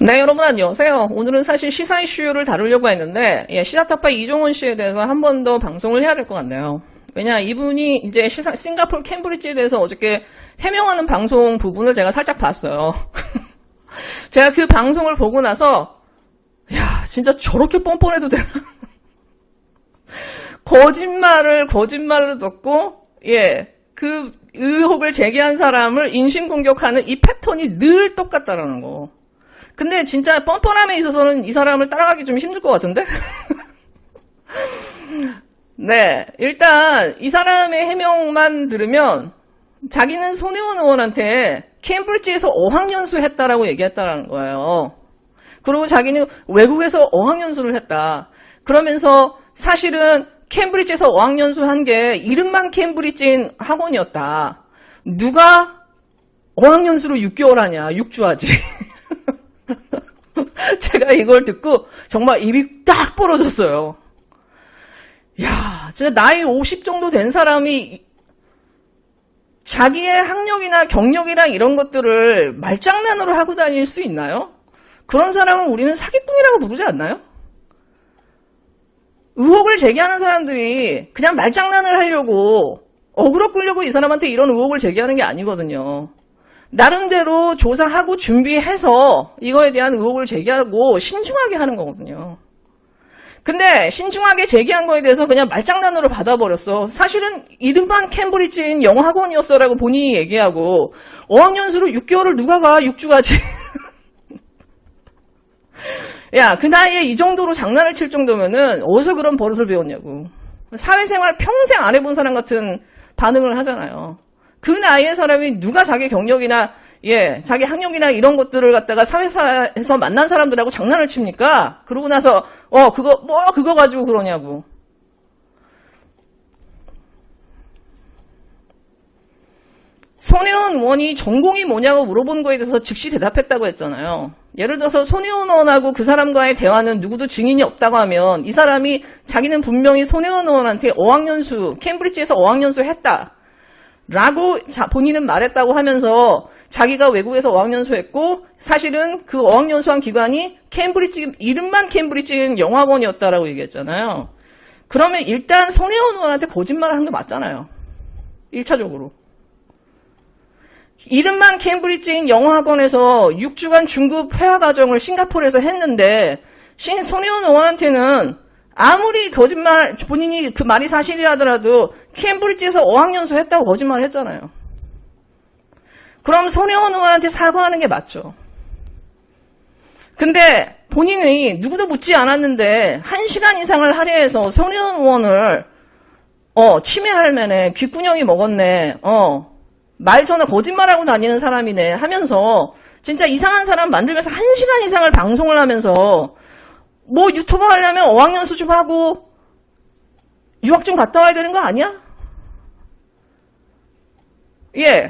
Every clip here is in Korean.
네, 여러분 안녕하세요. 오늘은 사실 시사 이슈를 다루려고 했는데 시사타파 이종원 씨에 대해서 한 번 더 방송을 해야 될 것 같네요. 왜냐, 이분이 이제 싱가포르 캠브리지에 대해서 어저께 해명하는 방송 부분을 제가 살짝 봤어요. 제가 그 방송을 보고 나서 야, 진짜 저렇게 뻔뻔해도 되나? 거짓말을 듣고 그 의혹을 제기한 사람을 인신공격하는 이 패턴이 늘 똑같다라는 거. 근데 진짜 뻔뻔함에 있어서는 이 사람을 따라가기 좀 힘들 것 같은데? 네, 일단 이 사람의 해명만 들으면 자기는 손혜원 의원한테 캠브리지에서 어학연수 했다라고 얘기했다라는 거예요. 그리고 자기는 외국에서 어학연수를 했다. 그러면서 사실은 캠브리지에서 어학연수 한 게 이름만 캠브리지인 학원이었다. 누가 어학연수로 6개월 하냐, 6주 하지. 제가 이걸 듣고 정말 입이 딱 벌어졌어요. 야, 진짜 나이 50 정도 된 사람이 자기의 학력이나 경력이나 이런 것들을 말장난으로 하고 다닐 수 있나요? 그런 사람은 우리는 사기꾼이라고 부르지 않나요? 의혹을 제기하는 사람들이 그냥 말장난을 하려고 어그로 끌려고 이 사람한테 이런 의혹을 제기하는 게 아니거든요. 나름대로 조사하고 준비해서 이거에 대한 의혹을 제기하고 신중하게 하는 거거든요. 근데 신중하게 제기한 거에 대해서 그냥 말장난으로 받아버렸어. 사실은 이름만 캠브리지인 영어학원이었어라고 본인이 얘기하고 어학연수로 6개월을 누가 가? 6주 가지. 야, 그 나이에 이 정도로 장난을 칠 정도면은 어디서 그런 버릇을 배웠냐고. 사회생활 평생 안 해본 사람 같은 반응을 하잖아요. 그 나이의 사람이 누가 자기 경력이나 자기 학력이나 이런 것들을 갖다가 사회사에서 만난 사람들하고 장난을 칩니까? 그러고 나서 그거 가지고 그러냐고. 손혜원 의원이 전공이 뭐냐고 물어본 거에 대해서 즉시 대답했다고 했잖아요. 예를 들어서 손혜원 의원하고 그 사람과의 대화는 누구도 증인이 없다고 하면 이 사람이 자기는 분명히 손혜원 의원한테 어학연수, 캠브리지에서 어학연수 했다. 라고 본인은 말했다고 하면서 자기가 외국에서 어학연수 했고 사실은 그 어학연수한 기관이 캠브리지, 이름만 캠브리지인 영어학원이었다라고 얘기했잖아요. 그러면 일단 손혜원 의원한테 거짓말을 한 게 맞잖아요. 1차적으로. 이름만 캠브리지인 영어학원에서 6주간 중급 회화 과정을 싱가포르에서 했는데 손혜원 의원한테는 아무리 거짓말, 본인이 그 말이 사실이라더라도 캠브리지에서 어학연수 했다고 거짓말을 했잖아요. 그럼 손혜원 의원한테 사과하는 게 맞죠. 근데 본인이 누구도 묻지 않았는데 1시간 이상을 할애해서 손혜원 의원을 치매할 만해, 귓구녕이 먹었네, 말 전에 거짓말하고 다니는 사람이네 하면서 진짜 이상한 사람 만들면서 1시간 이상을 방송을 하면서 뭐 유튜버 하려면 어학연수 좀 하고 유학 좀 갔다 와야 되는 거 아니야?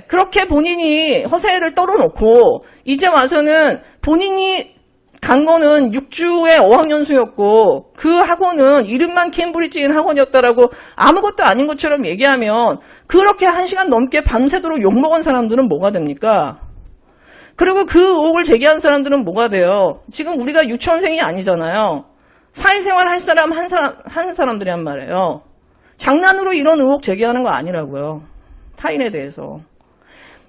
그렇게 본인이 허세를 떨어놓고 이제 와서는 본인이 간 거는 6주의 어학연수였고 그 학원은 이름만 캠브리지인 학원이었다라고 아무것도 아닌 것처럼 얘기하면 그렇게 1시간 넘게 밤새도록 욕먹은 사람들은 뭐가 됩니까? 그리고 그 의혹을 제기한 사람들은 뭐가 돼요? 지금 우리가 유치원생이 아니잖아요. 사회생활 할 사람, 하는 사람들이 한 말이에요. 장난으로 이런 의혹 제기하는 거 아니라고요. 타인에 대해서.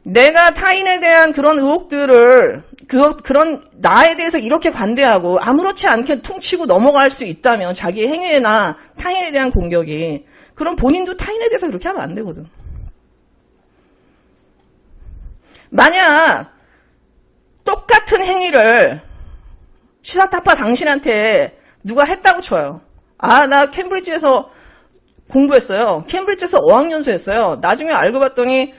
내가 타인에 대한 그런 의혹들을, 그런 나에 대해서 이렇게 관대하고 아무렇지 않게 퉁치고 넘어갈 수 있다면 자기의 행위나 타인에 대한 공격이, 그럼 본인도 타인에 대해서 그렇게 하면 안 되거든. 만약 똑같은 행위를 시사타파 당신한테 누가 했다고 쳐요. 나 캠브리지에서 공부했어요. 캠브리지에서 어학연수 했어요. 나중에 알고 봤더니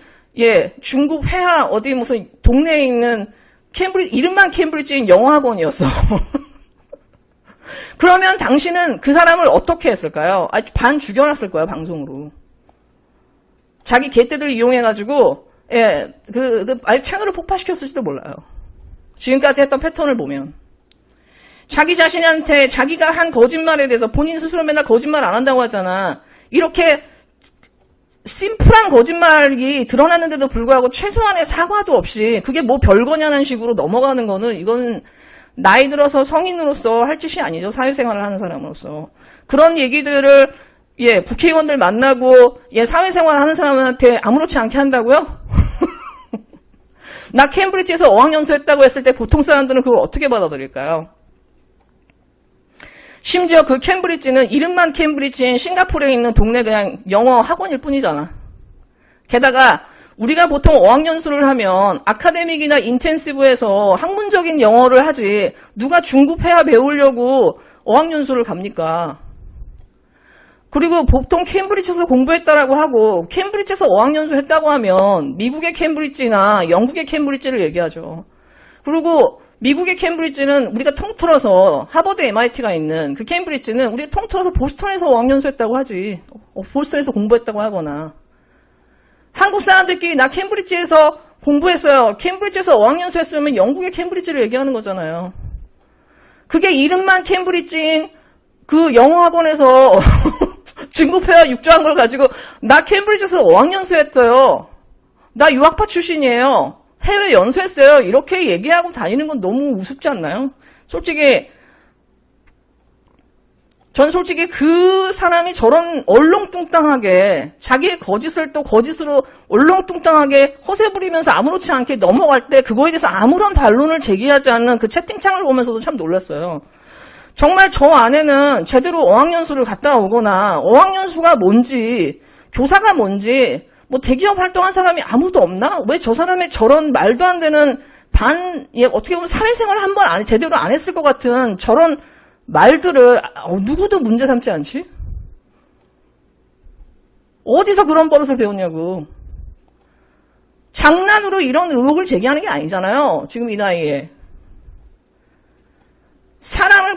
중국 회화 어디 무슨 동네에 있는 이름만 캠브리지인 영어학원이었어. 그러면 당신은 그 사람을 어떻게 했을까요? 반 죽여놨을 거야, 방송으로. 자기 개떼들 이용해가지고 채널을 폭파시켰을지도 몰라요. 지금까지 했던 패턴을 보면. 자기 자신한테 자기가 한 거짓말에 대해서 본인 스스로 맨날 거짓말 안 한다고 하잖아. 이렇게 심플한 거짓말이 드러났는데도 불구하고 최소한의 사과도 없이 그게 뭐 별거냐는 식으로 넘어가는 거는 이건 나이 들어서 성인으로서 할 짓이 아니죠. 사회생활을 하는 사람으로서. 그런 얘기들을 국회의원들 만나고 사회생활을 하는 사람한테 아무렇지 않게 한다고요? 나 캠브리지에서 어학연수 했다고 했을 때 보통 사람들은 그걸 어떻게 받아들일까요? 심지어 그 캠브리지는 이름만 캠브리지인 싱가포르에 있는 동네 그냥 영어 학원일 뿐이잖아. 게다가 우리가 보통 어학연수를 하면 아카데믹이나 인텐시브에서 학문적인 영어를 하지 누가 중급 회화 배우려고 어학연수를 갑니까? 그리고 보통 캠브리지에서 공부했다라고 하고 캠브리지에서 어학연수 했다고 하면 미국의 캠브리지나 영국의 캠브리지를 얘기하죠. 그리고 미국의 캠브리지는 우리가 통틀어서 하버드 MIT가 있는 그 캠브리지는 우리가 통틀어서 보스턴에서 어학연수 했다고 하지. 보스턴에서 공부했다고 하거나. 한국 사람들끼리 나 캠브리지에서 공부했어요. 캠브리지에서 어학연수 했으면 영국의 캠브리지를 얘기하는 거잖아요. 그게 이름만 캠브리지인 그 영어학원에서 중급회화 6조한 걸 가지고 나 캠브리지에서 어학연수 했어요. 나 유학파 출신이에요. 해외 연수했어요. 이렇게 얘기하고 다니는 건 너무 우습지 않나요? 전 솔직히 그 사람이 저런 얼렁뚱땅하게 자기의 거짓을 또 거짓으로 얼렁뚱땅하게 허세 부리면서 아무렇지 않게 넘어갈 때 그거에 대해서 아무런 반론을 제기하지 않는 그 채팅창을 보면서도 참 놀랐어요. 정말 저 안에는 제대로 어학연수를 갔다 오거나 어학연수가 뭔지 교사가 뭔지 뭐 대기업 활동한 사람이 아무도 없나? 왜 저 사람의 저런 말도 안 되는 어떻게 보면 사회생활을 한 번 제대로 안 했을 것 같은 저런 말들을 누구도 문제 삼지 않지? 어디서 그런 버릇을 배웠냐고. 장난으로 이런 의혹을 제기하는 게 아니잖아요. 지금 이 나이에.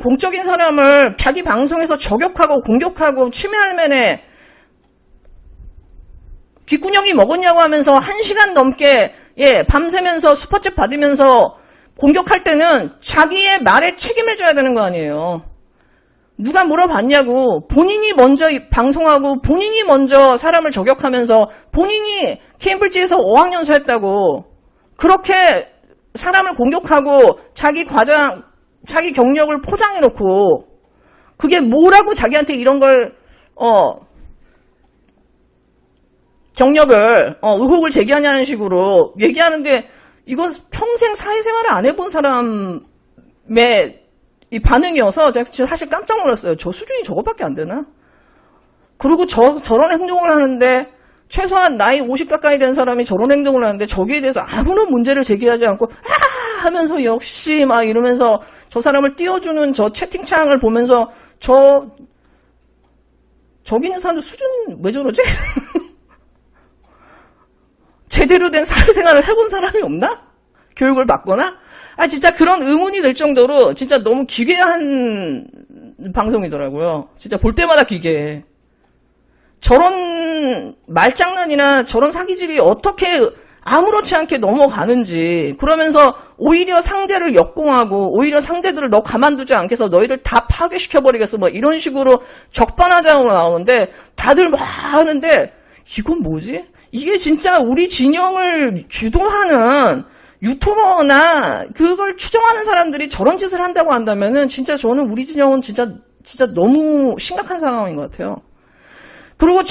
공적인 사람을 자기 방송에서 저격하고 공격하고 침해할 만에 귓구녕이 먹었냐고 하면서 1시간 넘게 밤새면서 슈퍼챗 받으면서 공격할 때는 자기의 말에 책임을 져야 되는 거 아니에요. 누가 물어봤냐고 본인이 먼저 방송하고 본인이 먼저 사람을 저격하면서 본인이 케임브리지에서 어학연수 했다고 그렇게 사람을 공격하고 자기 경력을 포장해놓고 그게 뭐라고 자기한테 이런 걸 경력을 의혹을 제기하냐는 식으로 얘기하는데 이건 평생 사회생활을 안 해본 사람의 이 반응이어서 제가 사실 깜짝 놀랐어요. 저 수준이 저거밖에 안 되나? 그리고 저런 행동을 하는데 최소한 나이 50 가까이 된 사람이 저런 행동을 하는데 저기에 대해서 아무런 문제를 제기하지 않고 하면서 역시 막 이러면서 저 사람을 띄워주는 저 채팅창을 보면서 저기 있는 사람들 수준 왜 저러지? 제대로 된 사회생활을 해본 사람이 없나? 교육을 받거나? 진짜 그런 의문이 들 정도로 진짜 너무 기괴한 방송이더라고요. 진짜 볼 때마다 기괴해. 저런 말장난이나 저런 사기질이 어떻게 아무렇지 않게 넘어가는지 그러면서 오히려 상대를 역공하고 오히려 상대들을 너 가만두지 않겠어 너희들 다 파괴시켜버리겠어 뭐 이런 식으로 적반하장으로 나오는데 다들 막 하는데 이건 뭐지? 이게 진짜 우리 진영을 주도하는 유튜버나 그걸 추정하는 사람들이 저런 짓을 한다고 한다면은 진짜 저는 우리 진영은 진짜 너무 심각한 상황인 것 같아요. 그리고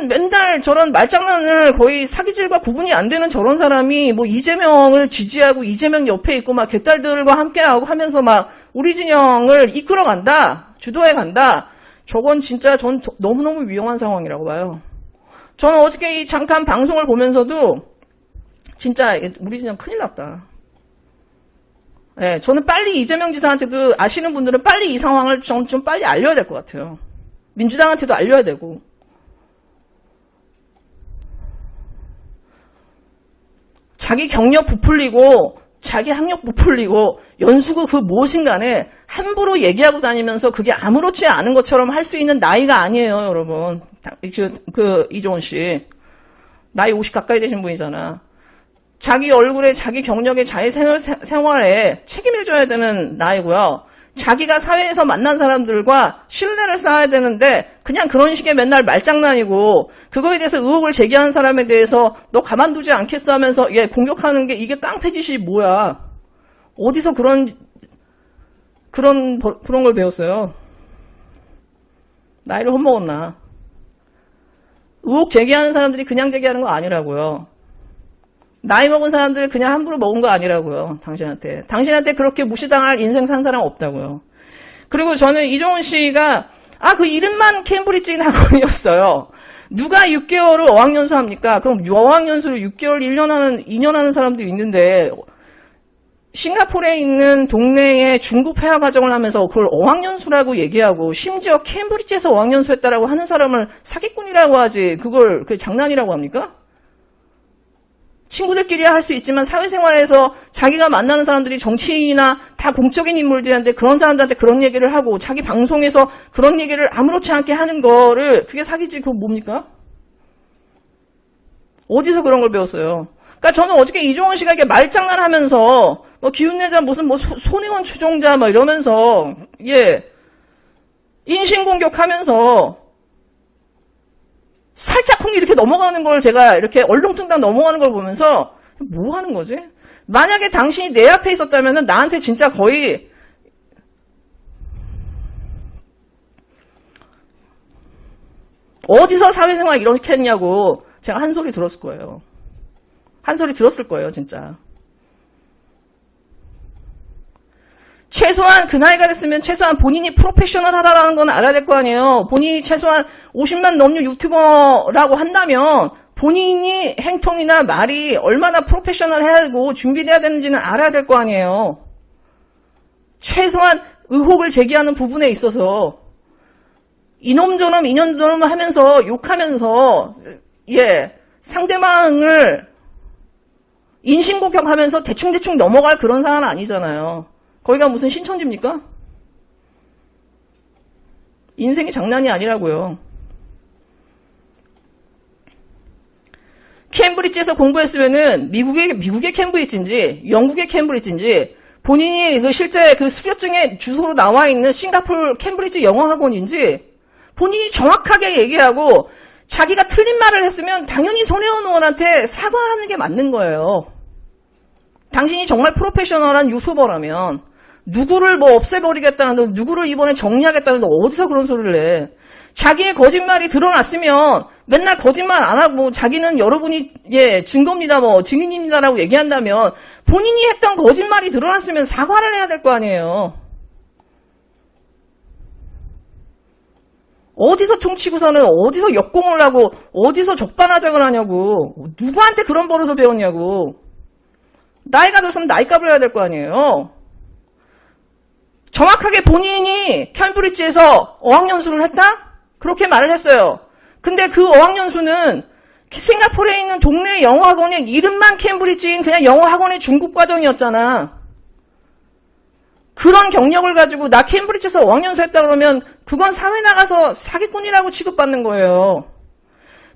맨날 저런 말장난을 거의 사기질과 구분이 안 되는 저런 사람이 뭐 이재명을 지지하고 이재명 옆에 있고 막 개딸들과 함께하고 하면서 막 우리 진영을 이끌어 간다, 주도해 간다. 저건 진짜 전 너무너무 위험한 상황이라고 봐요. 저는 어저께 이 잠깐 방송을 보면서도 진짜 우리 진영 큰일 났다. 저는 빨리 이재명 지사한테도 아시는 분들은 빨리 이 상황을 좀 빨리 알려야 될 것 같아요. 민주당한테도 알려야 되고. 자기 경력 부풀리고 자기 학력 부풀리고 연수고 그 무엇인 간에 함부로 얘기하고 다니면서 그게 아무렇지 않은 것처럼 할 수 있는 나이가 아니에요, 여러분. 이종원 씨. 나이 50 가까이 되신 분이잖아. 자기 얼굴에 자기 경력에 자기 생활에 책임을 져야 되는 나이고요. 자기가 사회에서 만난 사람들과 신뢰를 쌓아야 되는데 그냥 그런 식의 맨날 말장난이고 그거에 대해서 의혹을 제기하는 사람에 대해서 너 가만두지 않겠어 하면서 공격하는 게 이게 깡패짓이 뭐야. 어디서 그런 그런 걸 배웠어요. 나이를 헛먹었나. 의혹 제기하는 사람들이 그냥 제기하는 거 아니라고요. 나이 먹은 사람들 그냥 함부로 먹은 거 아니라고요. 당신한테 그렇게 무시당할 인생 산 사람 없다고요. 그리고 저는 이종훈 씨가 그 이름만 캠브리지 학원이었어요. 누가 6개월을 어학연수 합니까? 그럼 어학연수를 6개월, 2년 하는 사람도 있는데 싱가포르에 있는 동네에 중급 회화 과정을 하면서 그걸 어학연수라고 얘기하고 심지어 캠브리지에서 어학연수 했다라고 하는 사람을 사기꾼이라고 하지 그걸 장난이라고 합니까? 친구들끼리야 할 수 있지만 사회생활에서 자기가 만나는 사람들이 정치인이나 다 공적인 인물들인데 그런 사람들한테 그런 얘기를 하고 자기 방송에서 그런 얘기를 아무렇지 않게 하는 거를 그게 사기지 그거 뭡니까? 어디서 그런 걸 배웠어요? 그러니까 저는 어저께 이종훈 씨가 이게 말장난하면서 뭐 기운내자 무슨 뭐 손혜원 추종자 막 이러면서 인신공격하면서 살짝쿵 이렇게 넘어가는 걸 제가 이렇게 얼렁뚱땅 넘어가는 걸 보면서 뭐 하는 거지? 만약에 당신이 내 앞에 있었다면 나한테 진짜 거의 어디서 사회생활 이렇게 했냐고 제가 한 소리 들었을 거예요. 한 소리 들었을 거예요, 진짜. 최소한 그 나이가 됐으면 최소한 본인이 프로페셔널하다라는 건 알아야 될 거 아니에요. 본인이 최소한 50만 넘는 유튜버라고 한다면 본인이 행동이나 말이 얼마나 프로페셔널하고 준비돼야 되는지는 알아야 될 거 아니에요. 최소한 의혹을 제기하는 부분에 있어서 이놈저놈 하면서 욕하면서 상대방을 인신공격하면서 대충 넘어갈 그런 상황은 아니잖아요. 거기가 무슨 신천지입니까? 인생이 장난이 아니라고요. 캠브리지에서 공부했으면은 미국의 캠브리지인지 영국의 캠브리지인지 본인이 실제 수료증에 주소로 나와 있는 싱가포르 캠브리지 영어학원인지 본인이 정확하게 얘기하고 자기가 틀린 말을 했으면 당연히 손혜원 의원한테 사과하는 게 맞는 거예요. 당신이 정말 프로페셔널한 유튜버라면 누구를 없애버리겠다는 누구를 이번에 정리하겠다는 어디서 그런 소리를 해. 자기의 거짓말이 드러났으면 맨날 거짓말 안 하고 자기는 여러분이 증거입니다 증인입니다라고 얘기한다면 본인이 했던 거짓말이 드러났으면 사과를 해야 될 거 아니에요. 어디서 퉁치고서는 어디서 역공을 하고 어디서 적반하장을 하냐고. 누구한테 그런 버릇을 배웠냐고. 나이가 들었으면 나이값을 해야 될 거 아니에요. 정확하게 본인이 캠브리지에서 어학연수를 했다? 그렇게 말을 했어요. 근데 그 어학연수는 싱가포르에 있는 동네 영어학원의 이름만 캠브리지인 그냥 영어학원의 중급과정이었잖아. 그런 경력을 가지고 나 캠브리지에서 어학연수 했다 그러면 그건 사회 나가서 사기꾼이라고 취급받는 거예요.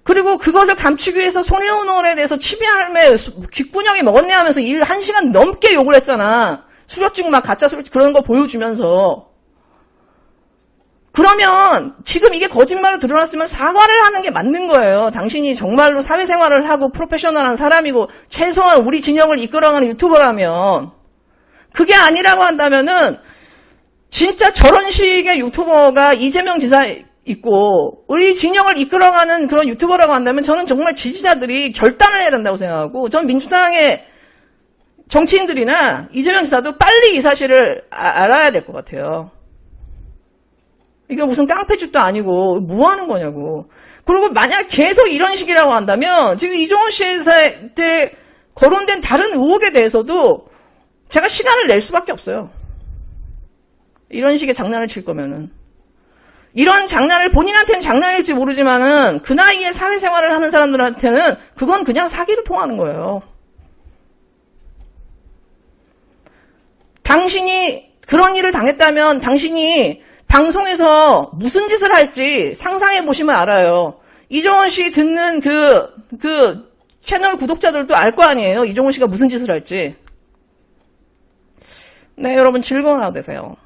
그리고 그것을 감추기 위해서 손혜원 의원에 대해서 치매할매 귓구녕이 먹었네 하면서 1시간 넘게 욕을 했잖아. 수료증 가짜 수료증 그런 거 보여주면서. 그러면 지금 이게 거짓말로 드러났으면 사과를 하는 게 맞는 거예요. 당신이 정말로 사회생활을 하고 프로페셔널한 사람이고 최소한 우리 진영을 이끌어가는 유튜버라면 그게 아니라고 한다면은 진짜 저런 식의 유튜버가 이재명 지사 있고 우리 진영을 이끌어가는 그런 유튜버라고 한다면 저는 정말 지지자들이 결단을 해야 된다고 생각하고 전 민주당의 정치인들이나 이재명 지사도 빨리 이 사실을 알아야 될 것 같아요. 이게 무슨 깡패짓도 아니고 뭐 하는 거냐고. 그리고 만약 계속 이런 식이라고 한다면 지금 이종훈 씨한테 거론된 다른 의혹에 대해서도 제가 시간을 낼 수밖에 없어요. 이런 식의 장난을 칠 거면은. 이런 장난을 본인한테는 장난일지 모르지만은 그 나이에 사회생활을 하는 사람들한테는 그건 그냥 사기를 통하는 거예요. 당신이 그런 일을 당했다면 당신이 방송에서 무슨 짓을 할지 상상해 보시면 알아요. 이종훈 씨 듣는 그 채널 구독자들도 알 거 아니에요. 이종훈 씨가 무슨 짓을 할지. 네, 여러분 즐거운 하루 되세요.